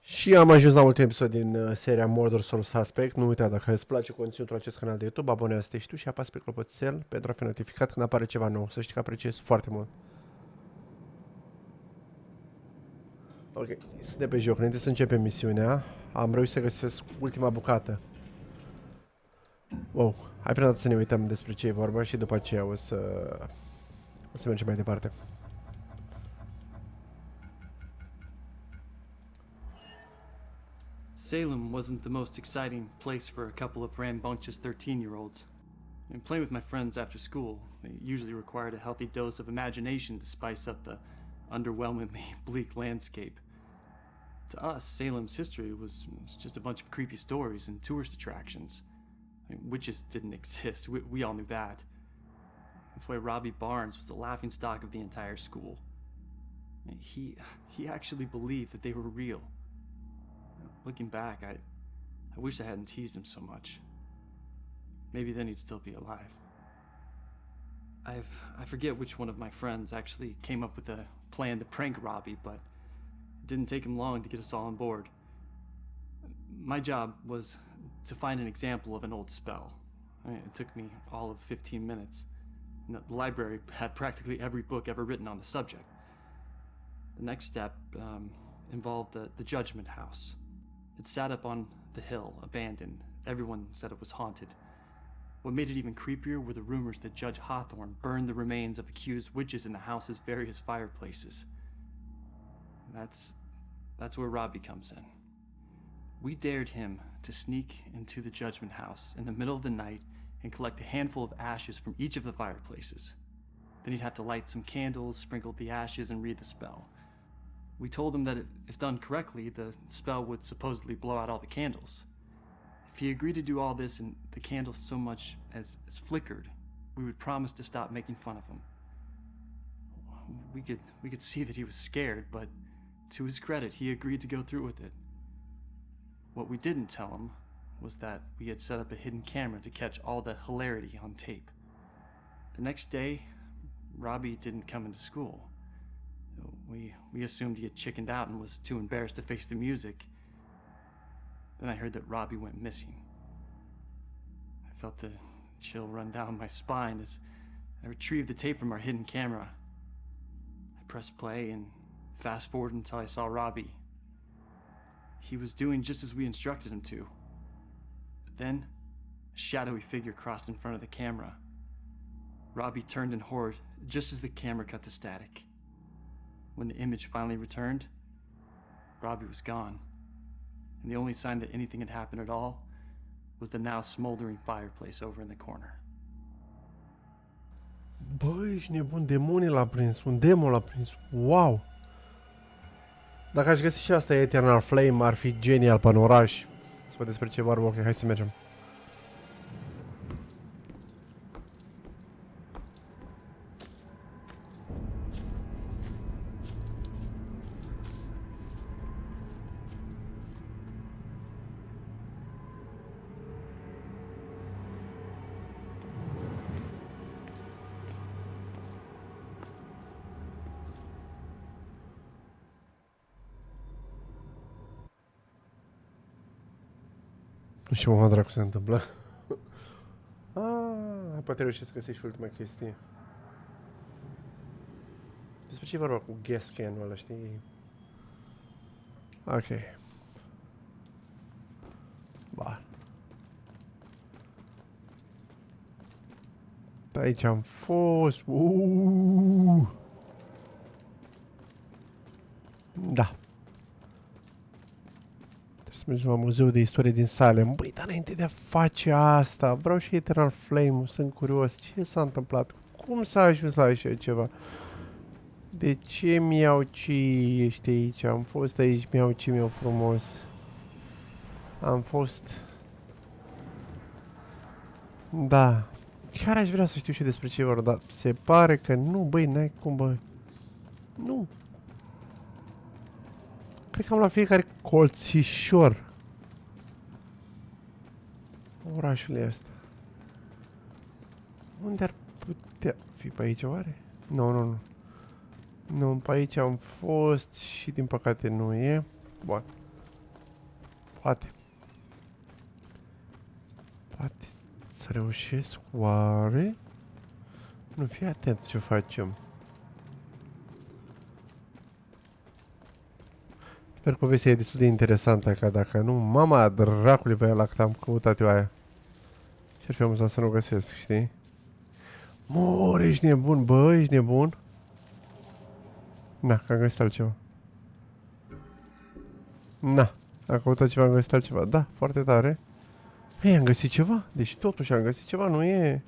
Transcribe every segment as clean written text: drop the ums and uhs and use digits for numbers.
Și am ajuns la ultimul episod din seria Murder Soul Suspect. Nu uita, dacă îți place conținutul acest canal de YouTube, abonează-te și tu și apasă pe clopoțel pentru a fi notificat când apare ceva nou. Să știi că apreciez foarte mult. Ok, suntem pe joc. Înainte să începem misiunea, am reușit să găsesc ultima bucată. Wow, hai prima dată să ne uităm despre ce e vorba și după aceea o să mergem mai departe. Salem wasn't the most exciting place for a couple of rambunctious 13-year-olds. And playing with my friends after school, they usually required a healthy dose of imagination to spice up the underwhelmingly bleak landscape. To us, Salem's history was just a bunch of creepy stories and tourist attractions. I mean, witches didn't exist, we all knew that. That's why Robbie Barnes was the laughingstock of the entire school. He actually believed that they were real. Looking back, I wish I hadn't teased him so much. Maybe then he'd still be alive. I forget which one of my friends actually came up with a plan to prank Robbie, but it didn't take him long to get us all on board. My job was to find an example of an old spell. I mean, it took me all of 15 minutes. And the library had practically every book ever written on the subject. The next step involved the Judgment House. It sat up on the hill, abandoned. Everyone said it was haunted. What made it even creepier were the rumors that Judge Hawthorne burned the remains of accused witches in the house's various fireplaces. That's where Robbie comes in. We dared him to sneak into the Judgment House in the middle of the night and collect a handful of ashes from each of the fireplaces. Then he'd have to light some candles, sprinkle the ashes, and read the spell. We told him that if done correctly, the spell would supposedly blow out all the candles. If he agreed to do all this and the candles so much as flickered, we would promise to stop making fun of him. We could see that he was scared, but to his credit, he agreed to go through with it. What we didn't tell him was that we had set up a hidden camera to catch all the hilarity on tape. The next day, Robbie didn't come into school. We assumed he had chickened out and was too embarrassed to face the music. Then I heard that Robbie went missing. I felt the chill run down my spine as I retrieved the tape from our hidden camera. I pressed play and fast forward until I saw Robbie. He was doing just as we instructed him to. But then, a shadowy figure crossed in front of the camera. Robbie turned in horror just as the camera cut to static. When the image finally returned, Robbie was gone. And the only sign that anything had happened at all was the now smoldering fireplace over in the corner. Băi, ești nebun, demonii l-a prins, un demon l-a prins, wow! Dacă aș găsi și asta Eternal Flame, ar fi genial pe în oraș. Să văd despre ce vorbă, ok, hai să mergem. Nu știu mă dracu se întâmplă. Poate reușesc să găsești ultima chestie. Despre ce e vorba cu gas scan-ul ăla, știi? Ok. Ba. Aici am fost. Da. Mergem la Muzeul de Istorie din Salem. Băi, dar înainte de a face asta, vreau și Eternal Flame, sunt curios. Ce s-a întâmplat? Cum s-a ajuns la așa ceva? De ce miau-ci ești aici? Am fost aici, miau-ci meu frumos. Am fost... Da. Chiar aș vrea să știu și despre ce vorba, dar se pare că nu, băi, n-ai cum, băi. Nu. Cred că am la fiecare colțișor. Orașul ăsta. Unde ar putea fi pe aici, oare? Nu. Nu, pe aici am fost și din păcate nu e. Bun. Poate. Poate să reușesc, oare? Nu, fii atent ce facem. Sper că povestea e destul de interesantă, ca dacă nu, mama dracului pe ăla cât am căutat eu aia. Ce-ar fi amuzant să nu o găsesc, știi? Mor, ești nebun, bă, ești nebun? Na, că am găsit altceva. Na, am căutat ceva, am găsit altceva. Da, foarte tare. Hei, am găsit ceva? Deci totuși am găsit ceva, nu e...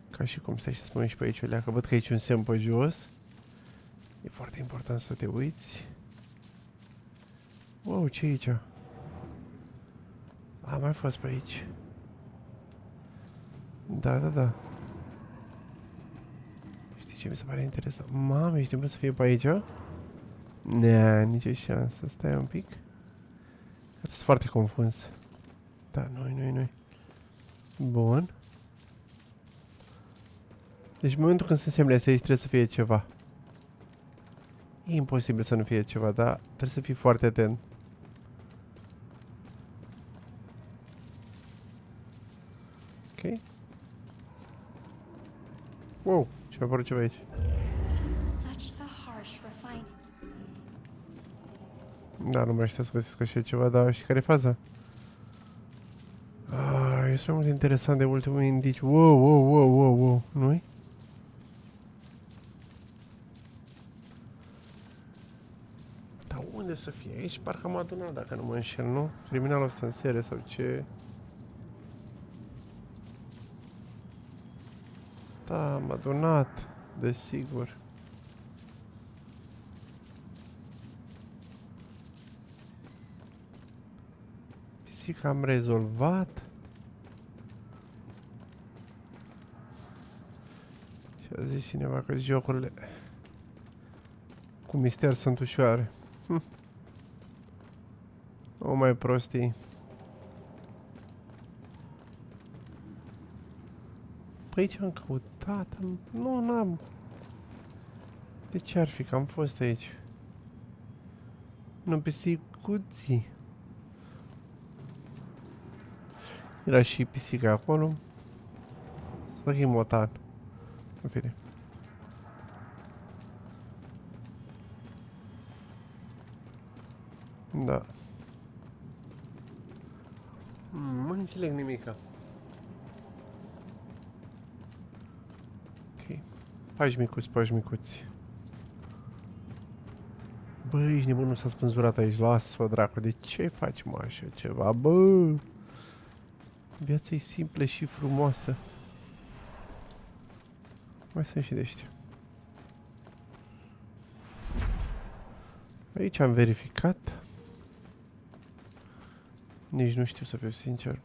Ca și cum, stai să spun și pe aici, Olea, că văd că aici un semn pe jos. E foarte important să te uiți. Wow, ce e aici? Am mai fost pe aici. Da, da, da. Știi ce mi se pare interesant? Mamă, ești nebun să fie pe aici? Nea, nicio șansă. Stai un pic. Sunt foarte confuz. Da, noi. Bun. Deci în momentul când sunt semnele astea, aici trebuie să fie ceva. E imposibil să nu fie ceva, dar trebuie să fii foarte atent. Ok. Wow, ce-a apărut ceva aici. Such a harsh refinement. Da, nu mai știu să găsesc așa ceva, dar știi care e faza? Este mai mult interesant de ultimul indiciu. Wow, nu-i? Dar unde să fie? Aici parcă am adunat, dacă nu mă înșel, nu? Criminalul ăsta în serie sau ce? Da, am adunat, desigur. Pisica am rezolvat. Și a zis cineva că jocurile cu mister sunt ușoare. O mai prostii. Păi ce am căutat? Nu, n-am. De ce ar fi că am fost aici? Nu, pisicuții. Era și pisica acolo. Să fie motan. În fine. Da. Nu înțeleg nimica. Ok. Pași micuți. Bă, ești nebun, nu s-a spânzurat aici. Lasă-o, dracu. De ce faci, mă, așa ceva? Bă! Viața e simplă și frumoasă. Mai sunt și de ăștia. Aici am verificat. Nici nu știu, să fiu sincer.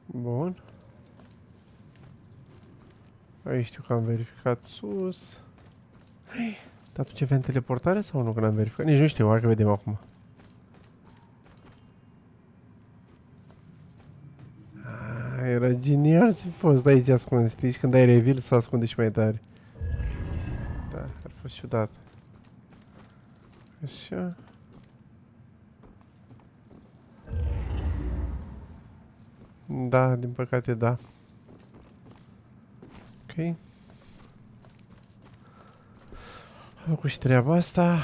Bun. Aici știu că am verificat sus. Dar atunci aveam teleportare sau nu, că n-am verificat? Nici nu știu, hai că vedem acum. Era genial să fi fost aici ascuns, știi? Când ai reveal să ascunde și mai tare. Da, ar fost ciudat. Așa. Da, din păcate da. Ok. Am făcut și treaba asta.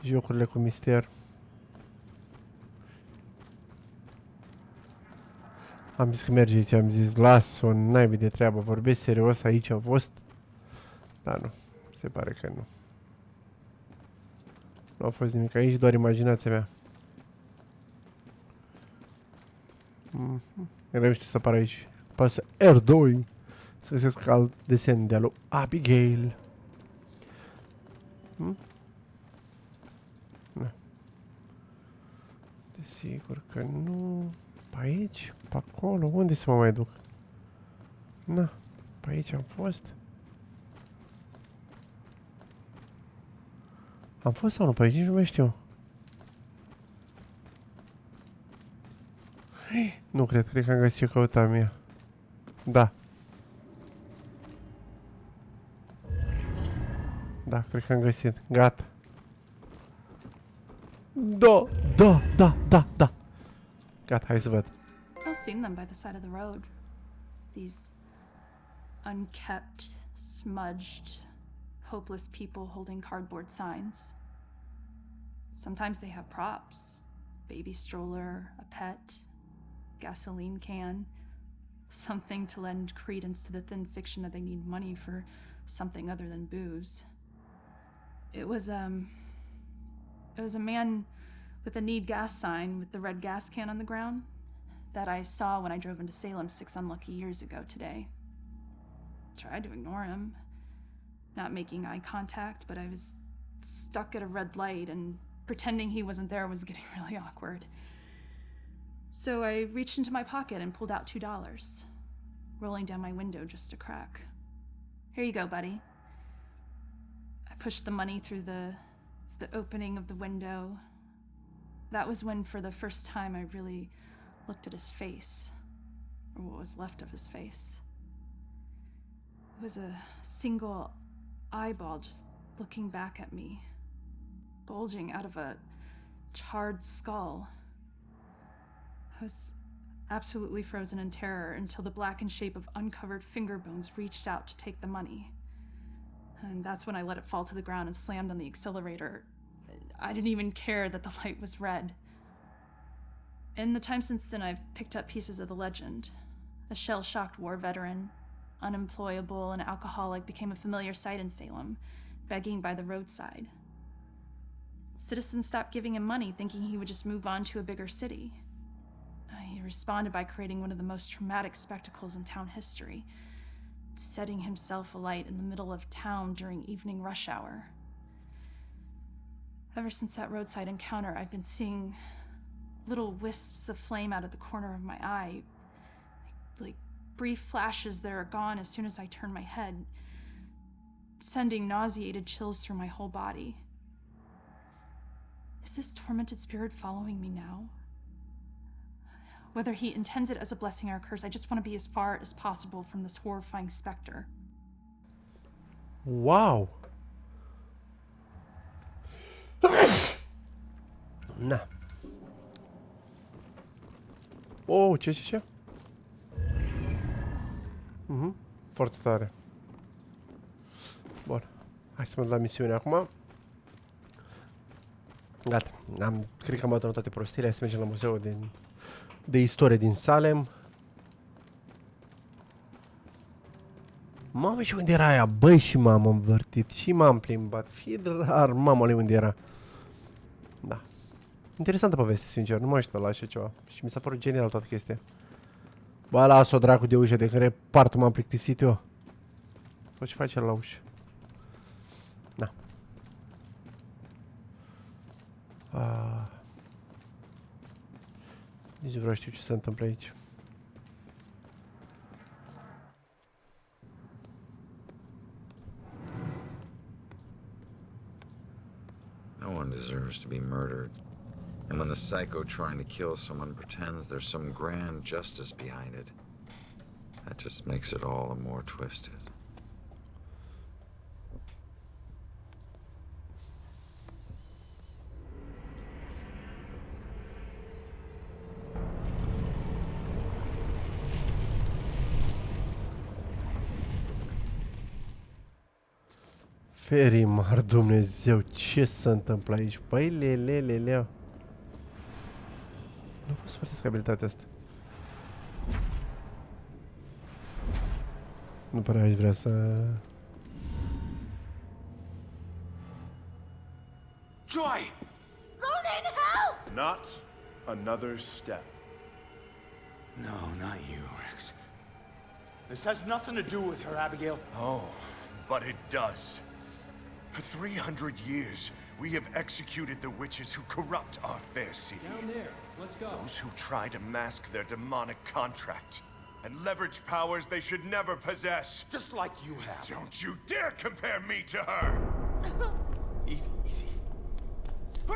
Jocurile cu mister. Am zis că merge, ți-am zis, las-o, n-ai de treabă, vorbesc serios, aici a fost. Da, nu, se pare că nu. Nu a fost nimic aici, doar imaginația mea. Era mișto să apară aici. Pasă R2 să găsesc alt desen de-a lui Abigail. Da. Desigur că nu. Pe aici? Pe acolo? Unde să mă mai duc? Na, pe aici am fost. Am fost sau nu pe aici? Nici nu mai știu. Nu cred că am găsit ce căutam eu. Da. Da, cred că am găsit. Gata. Da. Gata, hai să văd. I've seen them by the side of the road. These unkept, smudged, hopeless people holding cardboard signs. Sometimes they have props. Baby stroller, a pet, gasoline can. Something to lend credence to the thin fiction that they need money for something other than booze. It was a man with a need gas sign with the red gas can on the ground that I saw when I drove into Salem 6 unlucky years ago today. Tried to ignore him, not making eye contact, but I was stuck at a red light and pretending he wasn't there was getting really awkward. So I reached into my pocket and pulled out $2, rolling down my window just a crack. Here you go, buddy. I pushed the money through the opening of the window. That was when, for the first time, I really looked at his face, or what was left of his face. It was a single eyeball just looking back at me, bulging out of a charred skull. I was absolutely frozen in terror until the blackened shape of uncovered finger bones reached out to take the money. And that's when I let it fall to the ground and slammed on the accelerator. I didn't even care that the light was red. In the time since then, I've picked up pieces of the legend. A shell-shocked war veteran, unemployable and alcoholic, became a familiar sight in Salem, begging by the roadside. Citizens stopped giving him money, thinking he would just move on to a bigger city. He responded by creating one of the most traumatic spectacles in town history, setting himself alight in the middle of town during evening rush hour. Ever since that roadside encounter, I've been seeing little wisps of flame out of the corner of my eye, like brief flashes that are gone as soon as I turn my head, sending nauseated chills through my whole body. Is this tormented spirit following me now? Whether he intends it as a blessing or a curse, I just want to be as far as possible from this horrifying specter. Wow! Na. Oh, ce? Foarte tare. Bun. Hai să mă duc la misiune acum. Gata. Cred că am adunat toate prostiile. Hai să mergem la muzeul de istorie din Salem. Mamă, și unde era aia? Băi, și m-am învârtit, și m-am plimbat. Fie rar, mamă, unde era? Da. Interesantă poveste, sincer, nu mă aștept la așa ceva. Și mi s-a părut genial toată chestia. Bă, las-o dracu de ușă, de care part m-am plictisit eu. Sau ce face la ușă? Da. Nici nu vreau știu ce se întâmplă aici. No one deserves to be murdered. And when the psycho trying to kill someone pretends there's some grand justice behind it, that just makes it all the more twisted. Ferimar, Dumnezeu, ce se întâmplă aici? Băi, lelelelea. Nu pot să folosesc abilitatea asta. Nu prea aș vrea să... Joy! Ronan, help! Not another step. No, not you, Rex. This has nothing to do with her, Abigail. Oh, but it does. For 300 years, we have executed the witches who corrupt our fair city. Down there. Let's go. Those who try to mask their demonic contract and leverage powers they should never possess. Just like you have. Don't you dare compare me to her! Easy, easy.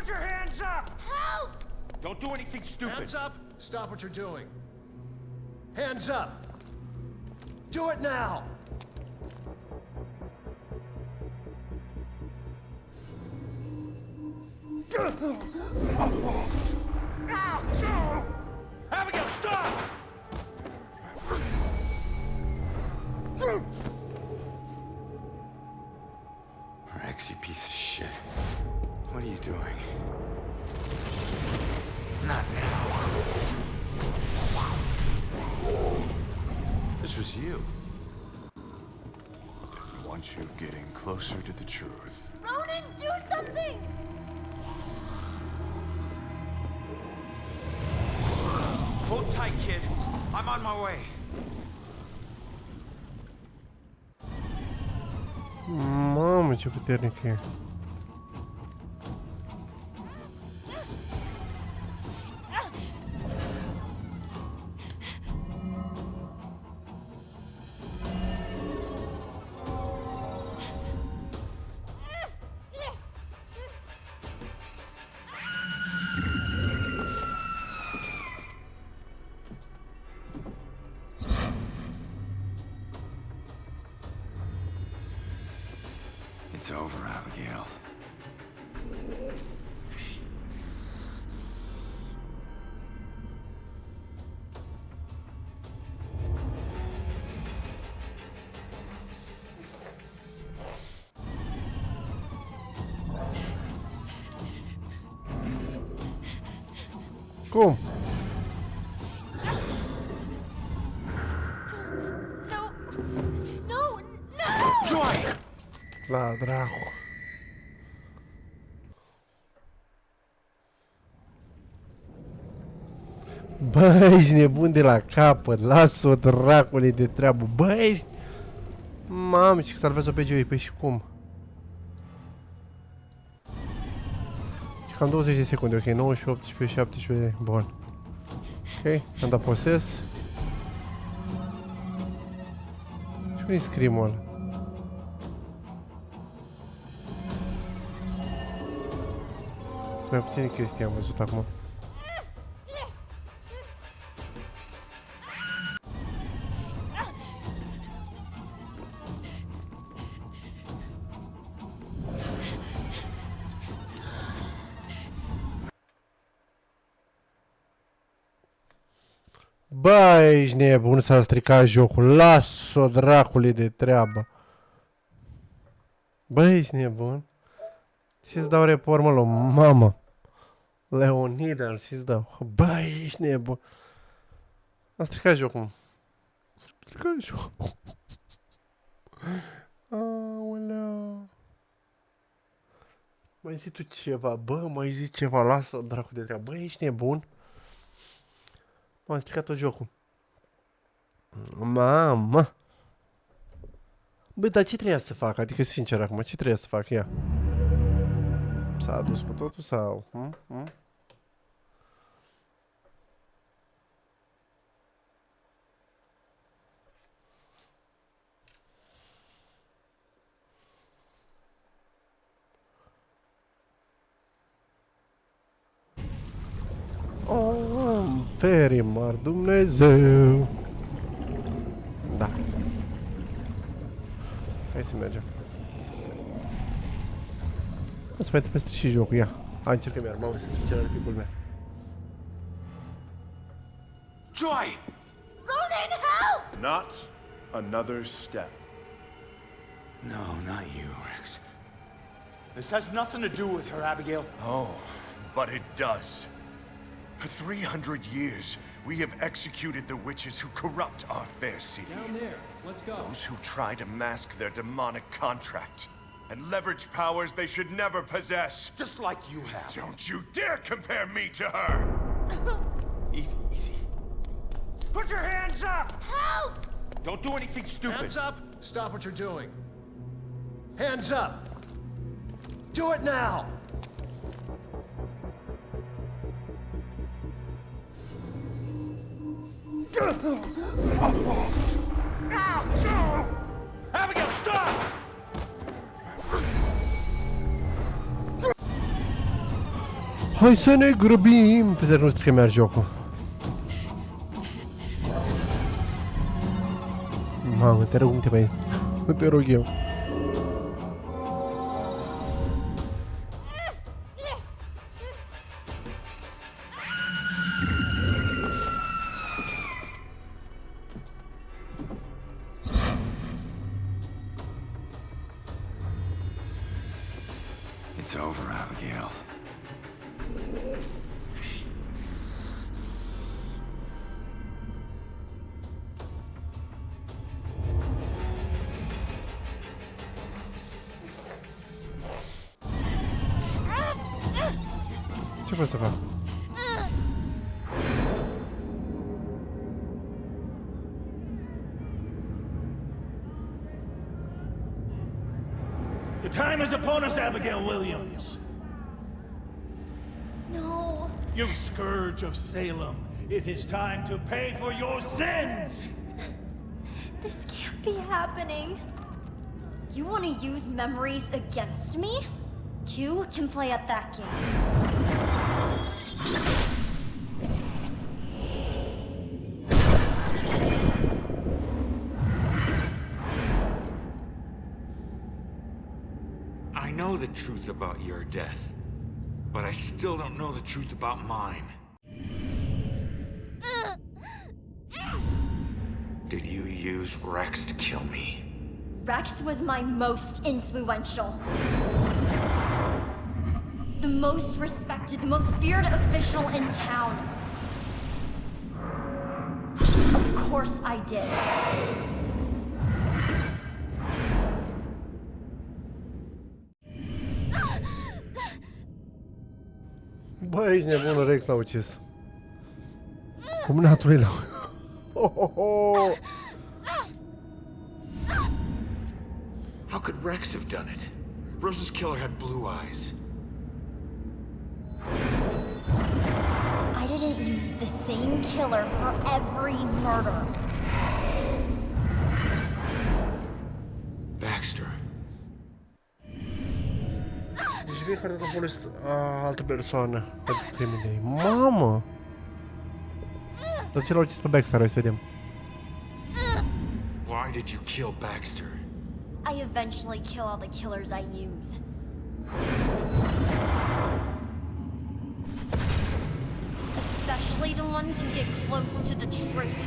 Put your hands up! Help! Don't do anything stupid. Hands up! Stop what you're doing. Hands up! Do it now! Abigail, stop! Rex, you piece of shit. What are you doing? Not now. This was you. Want you getting closer to the truth. Ronan, do something! Hold tight, kid. I'm on my way. Mamă, ce puternic e. It's over, Abigail. Cum? No! No! No! Joy! La dracu. Bă, ești nebun de la capăt. Lasă-o, dracule, de treabă. Bă, ești... Mamă, ce salvează pe Joey. Păi și cum? Și cam 20 de secunde, ok. 19, 18, 17... Bun. Ok, am dat poses. Și unde-i scrimul ăla? Sunt mai puține chestii am văzut acum. Bă, ești nebun, s-a stricat jocul. Las-o, dracule, de treabă. Bă, ești nebun. Ce-ți dau report, mă, mamă. Leonida, ce-ți dau? Bă, ești nebun. A stricat jocul. A stricat jocul. Aoleu. Mai zi tu ceva, bă, mai zi ceva, lasă-o, dracu de treabă. Bă, ești nebun. M-am stricat tot jocul. Mamă. Băi, dar ce trebuia să fac? Adică, sincer, acum, ce trebuia să fac? Ia. S-a adus cu totul sau... Oh, very mare Dumnezeu. Da. Hai să mergem. O să mai te peste și jocul, ia. Hai, încercăm iar, mamă, să zic celălalt picul meu. Joy! Ronan, help! Not another step. No, not you, Rex. This has nothing to do with her, Abigail. Oh, but it does. For 300 years, we have executed the witches who corrupt our fair city. Down there. Let's go. Those who try to mask their demonic contract and leverage powers they should never possess. Just like you have. Don't you dare compare me to her! Easy, easy. Put your hands up! Help! Don't do anything stupid. Hands up! Stop what you're doing. Hands up! Do it now! Abigail, stop! Hai să ne grăbim! Pe nu știu că merge jocul. Mamă, te rog, nu te mai... Nu te rog eu. It's over, Abigail. Ce pot să fac? The time is upon us, Abigail Williams. No. You scourge of Salem. It is time to pay for your sins! This can't be happening. You want to use memories against me? Two can play at that game. I know the truth about your death, but I still don't know the truth about mine. Did you use Rex to kill me? Rex was my most influential. The most respected, the most feared official in town. Of course I did. Bă, ești nebună, Rex l-a ucis. Cumnatul l-a... Oh, oh, oh. How could Rex have done it? Rose's killer had blue eyes. I didn't use the same killer for every murder. Baxter. Deci fiecare dată folosesc altă persoană pentru criminei. Mamă! Dar ce l-a ucis pe Baxter, hai să vedem. Why did you kill Baxter? I eventually kill all the killers I use. Especially the ones who get close to the truth.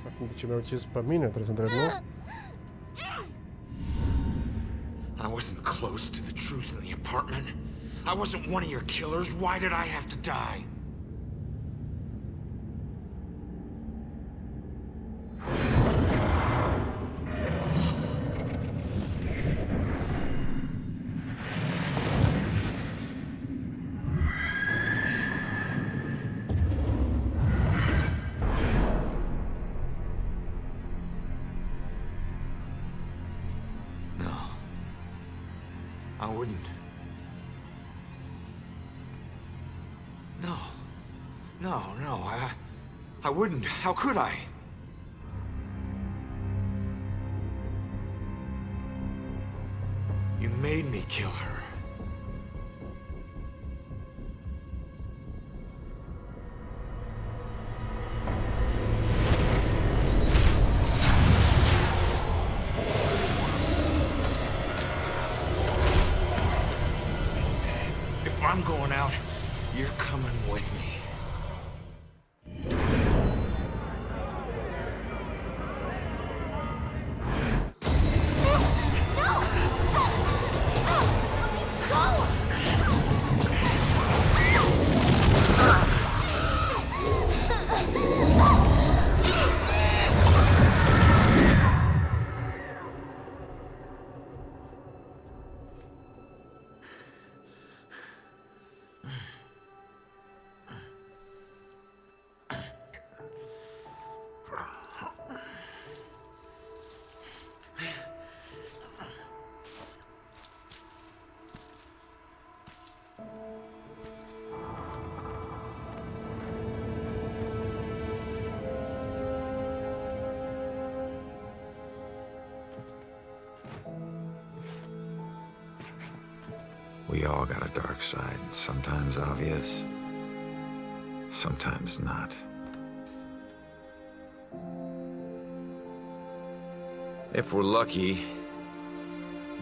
Acum de ce mi-a ucis pe mine, trebuie să întreb, nu? I wasn't close to the truth in the apartment. I wasn't one of your killers. Why did I have to die? I wouldn't. No. No, I wouldn't. How could I? You made me kill her. If I'm going out, you're coming with me. We all got a dark side, sometimes obvious, sometimes not. If we're lucky,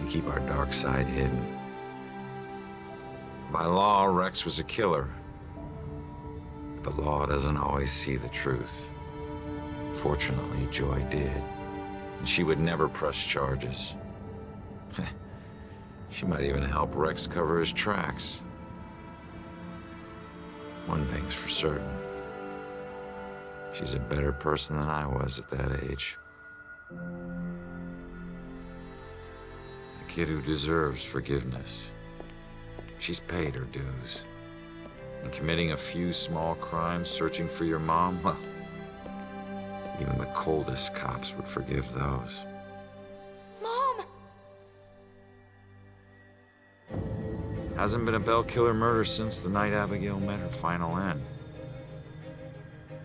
we keep our dark side hidden. By law, Rex was a killer. But the law doesn't always see the truth. Fortunately, Joy did. And she would never press charges. She might even help Rex cover his tracks. One thing's for certain. She's a better person than I was at that age. A kid who deserves forgiveness. She's paid her dues. And committing a few small crimes, searching for your mom, well, even the coldest cops would forgive those. Mom! Hasn't been a Bell killer murder since the night Abigail met her final end.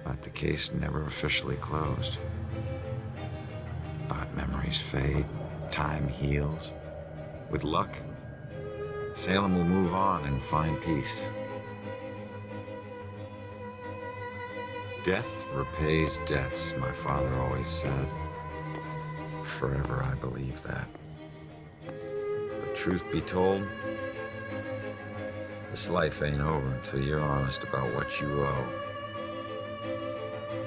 But the case never officially closed. But memories fade, time heals. With luck, Salem will move on and find peace. Death repays debts, my father always said. Forever I believe that. But truth be told, this life ain't over until you're honest about what you owe.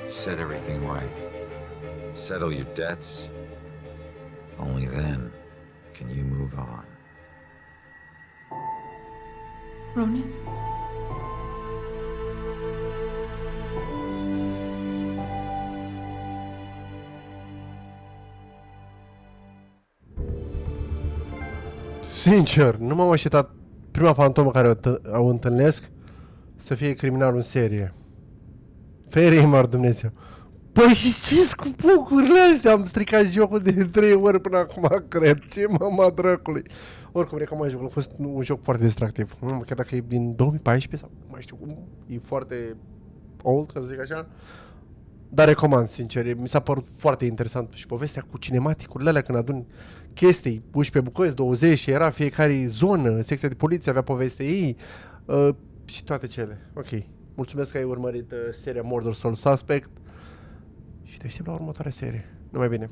Set everything right. Settle your debts. Only then can you move on. Ronan? Sincer, nu m-am așteptat prima fantomă care o întâlnesc să fie criminalul în serie. Ferie mari Dumnezeu. Păi și ce-s cu bucurile astea? Am stricat jocul de 3 ori până acum, cred. Ce mama dracului. Oricum, recomand jocul. A fost un joc foarte distractiv. Chiar dacă e din 2014 sau nu mai știu cum. E foarte old, ca să zic așa. Dar recomand, sincer. Mi s-a părut foarte interesant. Și povestea cu cinematicurile alea, când adun chestii, 11 bucăți, 20 și era fiecare zonă, secția de poliție avea povestea ei și toate cele. Ok. Mulțumesc că ai urmărit seria Murder Soul Suspect și te aștept la următoarea serie. Numai bine!